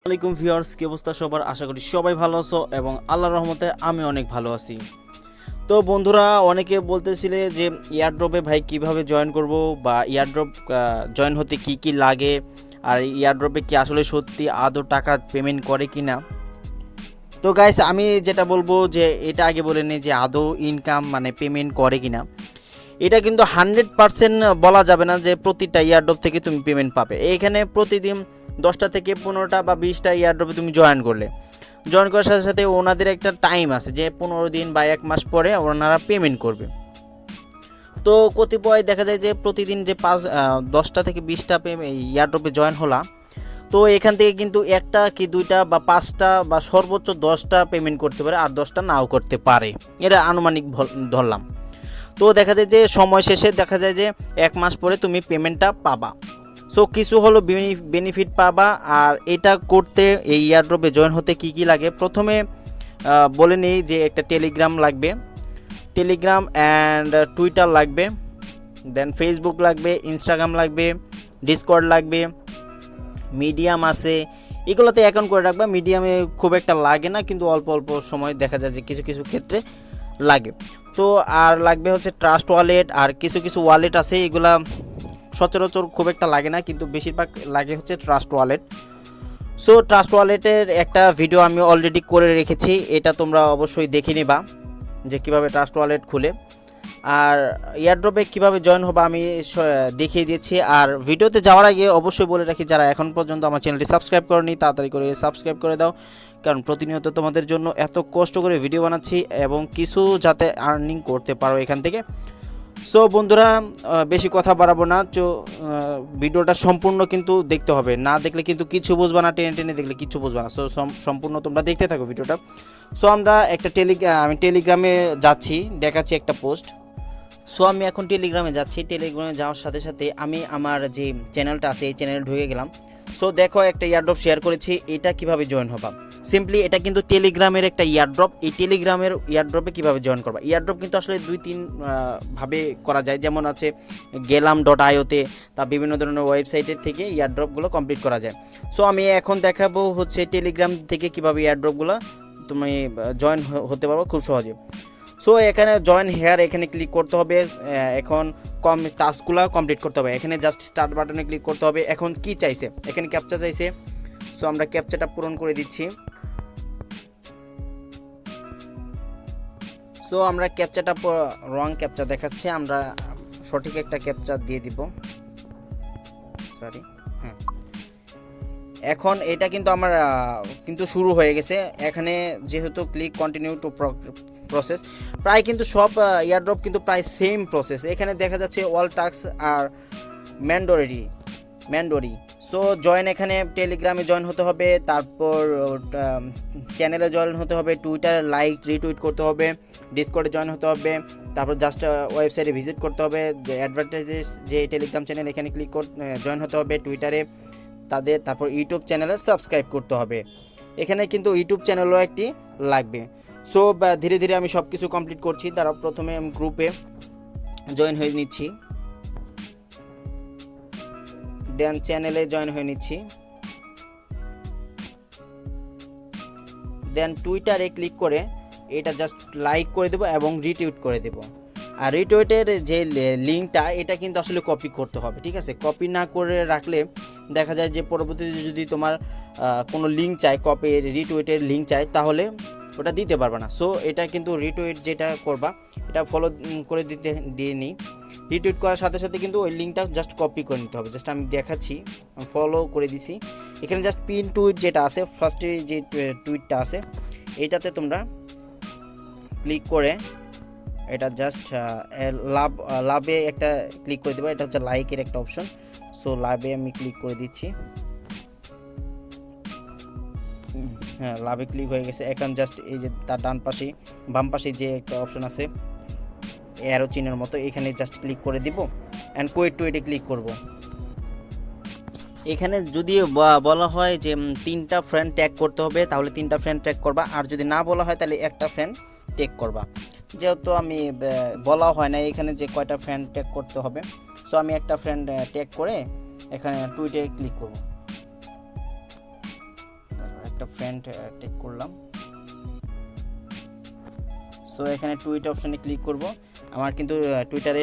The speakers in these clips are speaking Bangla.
আসসালামাইকুম ভিউয়ার্স, কি অবস্থা সবার? আশা করি সবাই ভালো আছো এবং আল্লাহর রহমতে আমি অনেক ভালো আছি। তো বন্ধুরা, অনেকে বলতেছিলে যে এয়ারড্রপে ভাই কিভাবে জয়েন করব বা এয়ারড্রপ জয়েন হতে কি কি লাগে, আর এয়ারড্রপে কি আসলে সত্যি আদৌ টাকা পেমেন্ট করে কি না। তো গাইস, আমি যেটা বলবো যে এটা আগে বলে নিই যে আদৌ ইনকাম মানে পেমেন্ট করে কি না। এটা কিন্তু 100% বলা যাবে না যে প্রতিটা এয়ারড্রপ থেকে তুমি পেমেন্ট পাবে। এখানে প্রতিদিন 10টা থেকে 15টা বা 20টা এয়ারড্রপে তুমি জয়েন করার সাথে সাথে ওনাদের একটা টাইম আছে যে 15 দিন বা 1 মাস পরে ওনারা পেমেন্ট করবে। তো কতিপয় দেখা যায় যে প্রতিদিন যে 10টা থেকে 20টা এয়ারড্রপে জয়েন হলা, তো এখান থেকে কিন্তু একটা কি দুইটা বা 5টা বা সর্বোচ্চ 10টা পেমেন্ট করতে পারে, আর 10টা নাও করতে পারে। এটা আনুমানিক ধরলাম। তো দেখা যায় যে সময় শেষে দেখা যায় যে 1 মাস পরে তুমি পেমেন্টটা পাবা। সো কিছু হলো বেনিফিট পাবা। আর এটা করতে এই এয়ারড্রপে জয়েন হতে কি কি লাগে প্রথমে বলে নিই যে একটা টেলিগ্রাম লাগবে, টেলিগ্রাম অ্যান্ড টুইটার লাগবে, দেন ফেসবুক লাগবে, ইনস্টাগ্রাম লাগবে, ডিসকর্ড লাগবে, মিডিয়াম আছে, এগুলোতে অ্যাকাউন্ট করে রাখবা। মিডিয়ামে খুব একটা লাগে না, কিন্তু অল্প অল্প সময় দেখা যায় যে কিছু কিছু ক্ষেত্রে লাগে। তো আর লাগবে হচ্ছে ট্রাস্ট ওয়ালেট, আর কিছু কিছু ওয়ালেট আছে এগুলা সচরাচর খুব একটা লাগে না, কিন্তু বেশিরভাগ লাগে হচ্ছে ট্রাস্ট ওয়ালেট। সো ট্রাস্ট ওয়ালেটের একটা ভিডিও আমি অলরেডি করে রেখেছি, এটা তোমরা অবশ্যই দেখে নিবা যে কীভাবে ট্রাস্ট ওয়ালেট খুলে। আর এয়ারড্রপে কীভাবে জয়েন হবে আমি দেখিয়ে দিয়েছি। আর ভিডিওতে যাওয়ার আগে অবশ্যই বলে রাখি, যারা এখন পর্যন্ত আমার চ্যানেলটি সাবস্ক্রাইব করনি তাড়াতাড়ি করে সাবস্ক্রাইব করে দাও, কারণ প্রতিনিয়ত তোমাদের জন্য এত কষ্ট করে ভিডিও বানাচ্ছি এবং কিছু যাতে আর্নিং করতে পারো এখান থেকে। সো বন্ধুরা, বেশি কথা বাড়াবো না। ভিডিওটা সম্পূর্ণ কিন্তু দেখতে হবে, না দেখলে কিন্তু কিছু বুঝবা না, টেনে টেনে দেখলে কিছু বুঝবা না। সো সম্পূর্ণ তোমরা দেখতে থাকো ভিডিওটা। সো আমরা একটা আমি টেলিগ্রামে যাচ্ছি, দেখাচ্ছি একটা পোস্ট। সো আমি এখন টেলিগ্রামে যাচ্ছি, টেলিগ্রামে যাওয়ার সাথে সাথে আমি আমার যে চ্যানেলটা আছে এই চ্যানেলে ঢুকে গেলাম। সো দেখো, একটা এয়ারড্রপ শেয়ার করেছি, এটা কিভাবে জয়েন হবা। সিম্পলি এটা কিন্তু টেলিগ্রামের একটা এয়ারড্রপ। এই টেলিগ্রামের এয়ারড্রপে কিভাবে জয়েন করবা। এয়ারড্রপ কিন্তু আসলে 2-3 ভাবে করা যায়, যেমন আছে গেলাম.ioতে, তা বিভিন্ন ধরনের ওয়েবসাইটের থেকে এয়ারড্রপগুলো কমপ্লিট করা যায়। সো আমি এখন দেখাবো হচ্ছে টেলিগ্রাম থেকে কিভাবে এয়ারড্রপগুলো তুমি জয়েন হতে পারবো খুব সহজে। সো এখানে জয়েন হেয়ার এখানে ক্লিক করতে হবে। এখন টাস্কগুলো কমপ্লিট করতে হবে, এখানে জাস্ট স্টার্ট বাটনে ক্লিক করতে হবে। এখন কি চাইছে, এখানে ক্যাপচা চাইছে। সো আমরা ক্যাপচাটা পূরণ করে দিচ্ছি। সো আমরা ক্যাপচাটা রং ক্যাপচা দেখাচ্ছে, আমরা সঠিক একটা ক্যাপচা দিয়ে দিব। সরি, হ্যাঁ। এখন এটা কিন্তু আমার কিন্তু শুরু হয়ে গেছে। এখানে যেহেতু ক্লিক কন্টিনিউ টু প্রসেস, প্রায় কিন্তু সব এয়ারড্রপ কিন্তু প্রায় সেম প্রসেস। এখানে দেখা যাচ্ছে অল টাস্ক আর ম্যান্ডোরি। সো জয়েন, এখানে টেলিগ্রামে জয়েন হতে হবে, তারপর চ্যানেলে জয়েন হতে হবে, টুইটারে লাইক রিটুইট করতে হবে, ডিসকর্ডে জয়েন হতে হবে, তারপর জাস্ট ওয়েবসাইটে ভিজিট করতে হবে, যে অ্যাডভার্টাইজেস যে টেলিগ্রাম চ্যানেল এখানে ক্লিক জয়েন হতে হবে, টুইটারে তাদের, তারপর ইউটিউব চ্যানেলে সাবস্ক্রাইব করতে হবে। এখানে কিন্তু ইউটিউব চ্যানেলও একটি লাগবে। সো ধীরে ধীরে আমি সব কিছু কমপ্লিট করছি। তারা প্রথমে আমি গ্রুপে জয়েন হয়ে নিচ্ছি, দেন চ্যানেলে জয়েন হয়ে নিচ্ছি, দেন টুইটারে ক্লিক করে এটা জাস্ট লাইক করে দেবো এবং রিটুইট করে দেবো। আর রিটুইটের যে লিঙ্কটা এটা কিন্তু আসলে কপি করতে হবে, ঠিক আছে? কপি না করে রাখলে দেখা যায় যে পরবর্তীতে যদি তোমার কোনো লিঙ্ক চাই, কপি রিটুইটের লিঙ্ক চাই, তাহলে ওটা দিতে পারবে না। সো এটা কিন্তু রিটুইট যেটা করবা এটা ফলো করে দিয়ে নিই। রিটুইট করার সাথে সাথে কিন্তু ওই লিঙ্কটা জাস্ট কপি করে নিতে হবে। জাস্ট আমি দেখাচ্ছি, ফলো করে দিছি। এখানে জাস্ট পিন টুইট যেটা আছে, ফার্স্টে যে টুইটটা আছে এইটাতে তোমরা ক্লিক করে এটা জাস্ট লাভে একটা ক্লিক করে দেবো। এটা হচ্ছে লাইকের একটা অপশন। সো লাভে আমি ক্লিক করে দিচ্ছি। হ্যাঁ, লাভে ক্লিক হয়ে গেছে। এখন জাস্ট এই যে তার বাম পাশে যে একটা অপশন আছে অ্যারো চিহ্নের মতো, এখানে জাস্ট ক্লিক করে দিব অ্যান্ড কোয়েট টুইটে ক্লিক করব। এখানে যদি বলা হয় যে 3টা ফ্রেন্ড ট্যাগ করতে হবে, তাহলে 3টা ফ্রেন্ড ট্যাগ করবা। আর যদি না বলা হয় তাহলে একটা ফ্রেন্ড ট্যাগ করবা। যেহেতু আমি বলা হয় না এখানে যে কয়টা ফ্রেন্ড ট্যাগ করতে হবে, সো আমি একটা ফ্রেন্ড ট্যাগ করে এখানে টুইটে ক্লিক করব। একটা ফ্রেন্ড ট্যাগ করলাম। সো এখানে টুইট অপশনে ক্লিক করব। আমার কিন্তু টুইটারে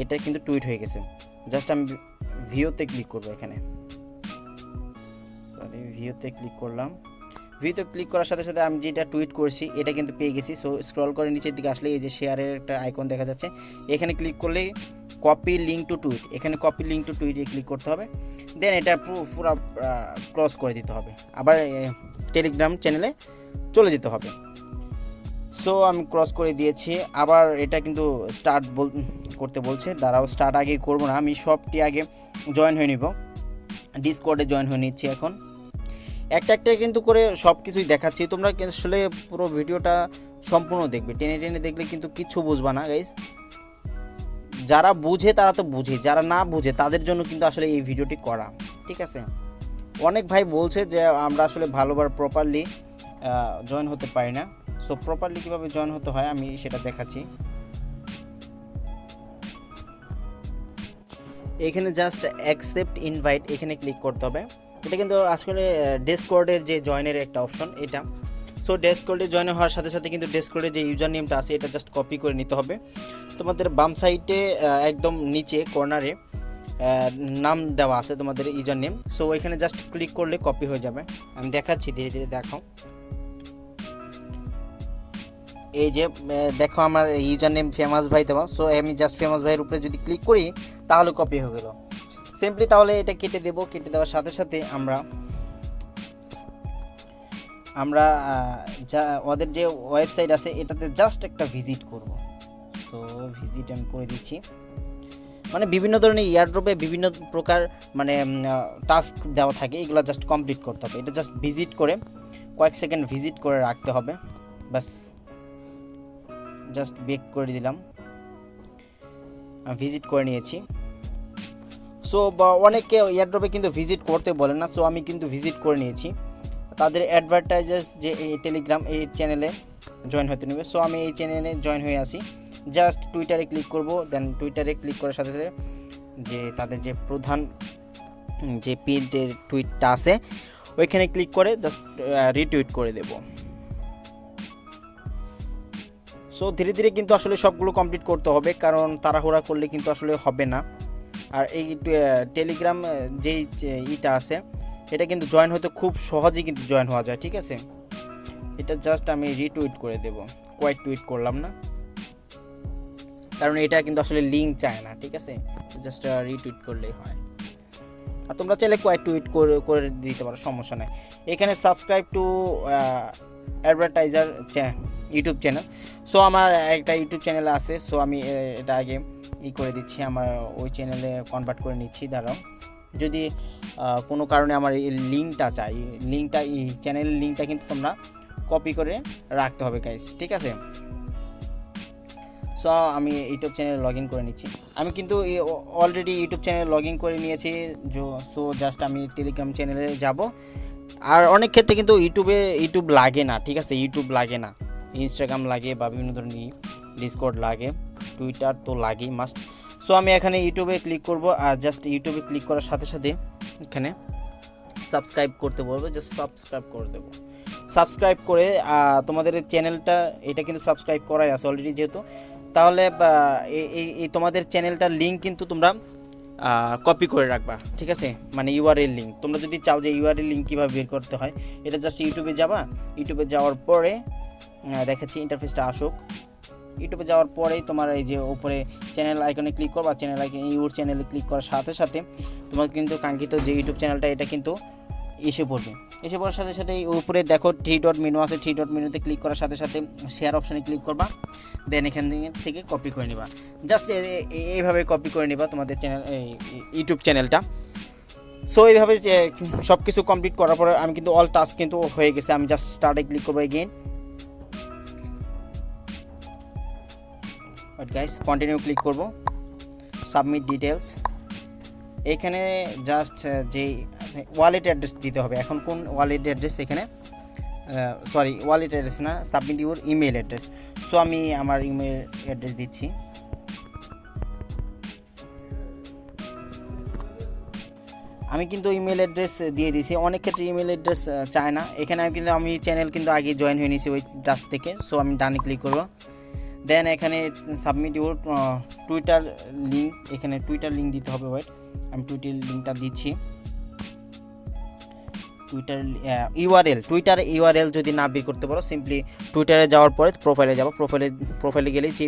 এটা কিন্তু টুইট হয়ে গেছে। জাস্ট আমি ভিউতে ক্লিক করব। এখানে সরি ভিউতে ক্লিক করলাম। ভিউতে ক্লিক করার সাথে সাথে আমি যেটা টুইট করছি এটা কিন্তু পেয়ে গেছি। সো স্ক্রল করে নিচের দিকে আসলে এই যে শেয়ারের একটা আইকন দেখা যাচ্ছে, এখানে ক্লিক করলেই কপি লিঙ্ক টু টুইট, এখানে কপি লিঙ্ক টু টুইটে ক্লিক করতে হবে। দেন এটা পুরো ক্রস করে দিতে হবে, আবার টেলিগ্রাম চ্যানেলে চলে যেতে হবে। সো আমি ক্রস করে দিয়েছি। আবার এটা কিন্তু স্টার্ট করতে বলছে, দাঁড়াও স্টার্ট আগে করব না, আমি সবটি আগে জয়েন হয়ে নিব। ডিসকর্ডে জয়েন হয়ে নিচ্ছি। এখন একটা একটা কিন্তু করে সব কিছুই দেখাচ্ছি, তোমরা আসলে পুরো ভিডিওটা সম্পূর্ণ দেখবে, টেনে টেনে দেখলে কিন্তু কিচ্ছু বুঝবা না গাইস। যারা বুঝে তারা তো বুঝে, যারা না বুঝে তাদের জন্য কিন্তু আসলে এই ভিডিওটি করা, ঠিক আছে। অনেক ভাই বলছে যে আমরা আসলে ভালোভাবে প্রপারলি জয়েন হতে পারি না। সো প্রপারলি কীভাবে জয়েন হতে হয় আমি সেটা দেখাচ্ছি। এখানে জাস্ট অ্যাকসেপ্ট ইনভাইট এখানে ক্লিক করতে হবে। এটা কিন্তু আসলে ডিসকর্ডের যে জয়েনের একটা অপশন এটা। সো ডিসকর্ডে জয়েন হওয়ার সাথে সাথে কিন্তু ডিসকর্ডের যে ইউজার নেমটা আছে এটা জাস্ট কপি করে নিতে হবে। তোমাদের বাম সাইডে একদম নিচে কর্নারে নাম দেওয়া আছে তোমাদের ইউজার নেম। সো ওইখানে জাস্ট ক্লিক করলে কপি হয়ে যাবে। আমি দেখাচ্ছি, ধীরে ধীরে দেখো। এই যে দেখো আমার ইউজার নেম ফেমাস ভাই দেওয়া। সো আমি জাস্ট ফেমাস ভাইয়ের উপরে যদি ক্লিক করি তাহলে কপি হয়ে গেল সিম্পলি। তাহলে এটা কেটে দেব। কেটে দেওয়ার সাথে সাথে আমরা যা ওদের যে ওয়েবসাইট আছে এটাতে জাস্ট একটা ভিজিট করব। সো ভিজিট আমি করে দিচ্ছি। মানে বিভিন্ন ধরনের এয়ারড্রপে বিভিন্ন প্রকার মানে টাস্ক দেওয়া থাকে, এগুলো জাস্ট কমপ্লিট করতে হবে। এটা জাস্ট ভিজিট করে কয়েক সেকেন্ড ভিজিট করে রাখতে হবে, বাস। জাস্ট বেক করে দিলাম, ভিজিট করে নিয়েছি। সো অনেকে এয়ারড্রপে কিন্তু ভিজিট করতে বলে না, সো আমি কিন্তু ভিজিট করে নিয়েছি। তাদের অ্যাডভার্টাইজার্স যে এই টেলিগ্রাম এই চ্যানেলে জয়েন হতে নেবে। সো আমি এই চ্যানেলে জয়েন হয়ে আসি। জাস্ট টুইটারে ক্লিক করব। দেন টুইটারে ক্লিক করার সাথে সাথে যে তাদের যে প্রধান যে পিনের টুইটটা আছে ওইখানে ক্লিক করে জাস্ট রিটুইট করে দেব। সো ধীরে ধীরে কিন্তু আসলে সবগুলো কমপ্লিট করতে হবে, কারণ তাড়াহুড়া করলে কিন্তু আসলে হবে না। আর এই টেলিগ্রাম যেই ইটা আছে এটা কিন্তু জয়েন হতে খুব সহজেই কিন্তু জয়েন হওয়া যায়, ঠিক আছে। এটা জাস্ট আমি রিটুইট করে দেব, কোয়াইট টুইট করলাম না, কারণ এটা কিন্তু আসলে লিঙ্ক চায় না, ঠিক আছে। জাস্ট রিটুইট করলেই হয়। আর তোমরা চাইলে কোয়াইট টুইট করে দিতে পারো, সমস্যা নেই। এখানে subscribe to advertiser YouTube channel. So আমার একটা ইউটিউব চ্যানেল আছে, সো আমি এটা আগে করে দিচ্ছি, আমার ওই চ্যানেলে কনভার্ট করে নিচ্ছি। দাঁড়াও, যদি কোনো কারণে আমার এই লিঙ্কটা চাই, লিঙ্কটা এই চ্যানেলের লিঙ্কটা কিন্তু তোমরা কপি করে রাখতে হবে গাইস, ঠিক আছে। সো আমি ইউটিউব চ্যানেলে লগ ইন করে নিচ্ছি। আমি কিন্তু অলরেডি ইউটিউব চ্যানেলে লগ ইন করে নিয়েছি। সো জাস্ট আমি টেলিগ্রাম চ্যানেলে যাব। আর অনেক ক্ষেত্রে কিন্তু ইউটিউব লাগে না, ঠিক আছে। ইউটিউব লাগে না, ইনস্টাগ্রাম লাগে বা বিভিন্ন ধরনের ডিসকর্ড লাগে, টুইটার তো লাগেই মাস্ট। সো আমি এখানে ইউটিউবে ক্লিক করব। আর জাস্ট ইউটিউবে ক্লিক করার সাথে সাথে এখানে সাবস্ক্রাইব করতে বলবো, জাস্ট সাবস্ক্রাইব করে দেবো। সাবস্ক্রাইব করে তোমাদের চ্যানেলটা এটা কিন্তু সাবস্ক্রাইব করাই আছে অলরেডি যেহেতু, তাহলে এই তোমাদের চ্যানেলটার লিঙ্ক কিন্তু তোমরা কপি করে রাখবা, ঠিক আছে। মানে ইউআরএল লিঙ্ক তোমরা যদি চাও যে ইউআরএল লিঙ্ক কীভাবে বের করতে হয়, এটা জাস্ট ইউটিউবে যাবা। ইউটিউবে যাওয়ার পরে দেখাচ্ছি ইন্টারফেসটা আসুক। ইউটিউবে যাওয়ার পরেই তোমার এই যে উপরে চ্যানেল আইকনে ক্লিক করবা। চ্যানেল আইকনে ইউর চ্যানেলে ক্লিক করার সাথে সাথে তোমার কিন্তু কাঙ্ক্ষিত যে ইউটিউব চ্যানেলটা এটা কিন্তু এসে পড়বে। এসে পড়ার সাথে সাথে উপরে দেখো 3 ডট মেনু আছে, 3 ডট মেনুতে ক্লিক করার সাথে সাথে শেয়ার অপশানে ক্লিক করবা। দেন এখান থেকে কপি করে নিবা, জাস্ট এইভাবে কপি করে নিবা তোমাদের চ্যানেল ইউটিউব চ্যানেলটা। সো এইভাবে সব কিছু কমপ্লিট করার পরে আমি কিন্তু অল টাস্ক কিন্তু হয়ে গেছে। আমি জাস্ট স্টার্টে ক্লিক করবো এগেইন। গাইস কন্টিনিউ ক্লিক করব, সাবমিট ডিটেলস। এখানে জাস্ট যে ওয়ালেট অ্যাড্রেস দিতে হবে। এখন কোন ওয়ালেট অ্যাড্রেস এখানে সরি ওয়ালেট অ্যাড্রেস না, submit your email address. So আমি আমার ইমেল অ্যাড্রেস দিচ্ছি। আমি কিন্তু ইমেল অ্যাড্রেস দিয়ে দিয়েছি, অনেক ক্ষেত্রে ইমেল অ্যাড্রেস চায় না। এখানে আমি চ্যানেল কিন্তু আগে জয়েন হয়ে নিয়েছি ওই টাচ থেকে, সো আমি ডানে ক্লিক করবো। দেন এখানে সাবমিট ইউর টুইটার লিঙ্ক, এখানে টুইটার লিঙ্ক দিতে হবে। ওয়েট, আমি টুইটার লিঙ্কটা দিচ্ছি। টুইটার ইউআরএল যদি না বের করতে পারো, সিম্পলি টুইটারে যাওয়ার পরে প্রোফাইলে যাবো। প্রোফাইলে গেলেই যে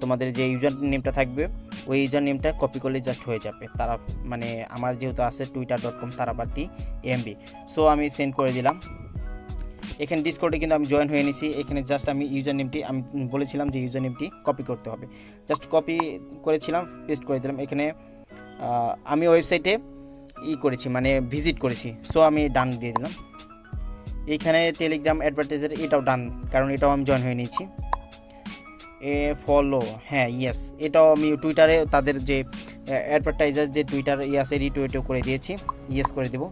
তোমাদের যে ইউজার নেমটা থাকবে ওই ইউজার নেমটা কপি করলে জাস্ট হয়ে যাবে। তারা মানে আমার যেহেতু আছে twitter.com তারাবাতি এমবি, সো আমি সেন্ড করে দিলাম। এখানে ডিসকর্ডে কিন্তু আমি জয়েন হয়ে নিয়েছি। এখানে জাস্ট আমি ইউজার নেমটি, আমি বলেছিলাম যে ইউজার নেমটি কপি করতে হবে, জাস্ট কপি করেছিলাম, পেস্ট করে দিলাম। এখানে আমি ওয়েবসাইটে করেছি, মানে ভিজিট করেছি, সো আমি ডান দিয়ে দিলাম। এইখানে টেলিগ্রাম অ্যাডভার্টাইজার এটাও ডান, কারণ এটাও আমি জয়েন হয়ে নিয়েছি। ফলো, হ্যাঁ ইয়েস, এটাও আমি টুইটারে তাদের যে অ্যাডভার্টাইজার যে টুইটার আছে রিটুইটও করে দিয়েছি, ইয়েস করে দেবো।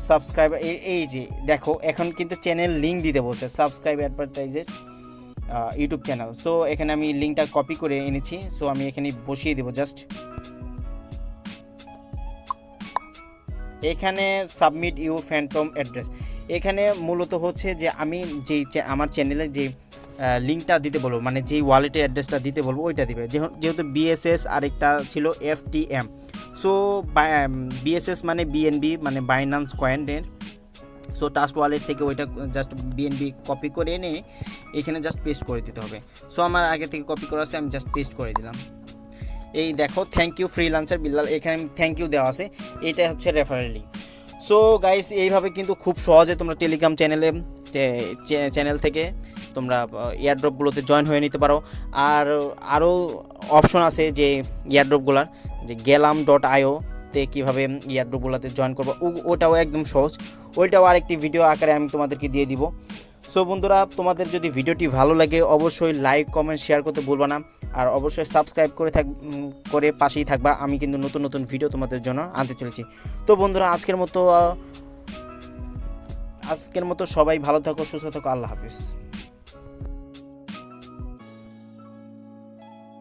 সাবস্ক্রাইব, এই যে দেখো এখন কিন্তু চ্যানেল লিঙ্ক দিতে বলছে, subscribe advertiser YouTube channel. So এখানে আমি লিঙ্কটা কপি করে এনেছি, সো আমি এখানে বসিয়ে দেবো জাস্ট। এখানে সাবমিট ইউর ফ্যান্টম অ্যাড্রেস, এখানে মূলত হচ্ছে যে আমি যেই আমার চ্যানেলে যে লিঙ্কটা দিতে বলবো, মানে যেই ওয়ালেটের অ্যাড্রেসটা দিতে বলবো ওইটা দিবে। যেহেতু বিএসএস আরেকটা ছিল এফটিএম, সো বিএসএস মানে বিএনবি মানে বাইন্যান্স কয়েনের, সো ট্রাস্ট ওয়ালেট থেকে ওইটা জাস্ট বিএনবি কপি করে এনে এখানে জাস্ট পেস্ট করে দিতে হবে। সো আমার আগে থেকে কপি করা আছে, আমি জাস্ট পেস্ট করে দিলাম। এই দেখো থ্যাংক ইউ ফ্রিল্যান্সার বিল্লাল, এখানে থ্যাংক ইউ দেওয়া আছে, এটা হচ্ছে রেফারেল লিঙ্ক। সো গাইস এইভাবে কিন্তু খুব সহজে তোমরা টেলিগ্রাম চ্যানেল থেকে তোমরা এয়ারড্রপগুলোতে জয়েন হয়ে নিতে পারো। আর আরও অপশন আছে যে এয়ারড্রপগুলার, যে গেলাম.io তে কীভাবে এয়ারড্রপগুলোতে জয়েন করবো, ওটাও একদম সহজ, ওইটাও আরেকটি ভিডিও আকারে আমি তোমাদেরকে দিয়ে দিব। সো বন্ধুরা, তোমাদের যদি ভিডিওটি ভালো লাগে অবশ্যই লাইক কমেন্ট শেয়ার করতে ভুলবা না, আর অবশ্যই সাবস্ক্রাইব করে পাশেই থাকবা। আমি কিন্তু নতুন নতুন ভিডিও তোমাদের জন্য আনতে চলেছি। তো বন্ধুরা আজকের মতো সবাই ভালো থাকো, সুস্থ থাকো, আল্লাহ হাফিজ।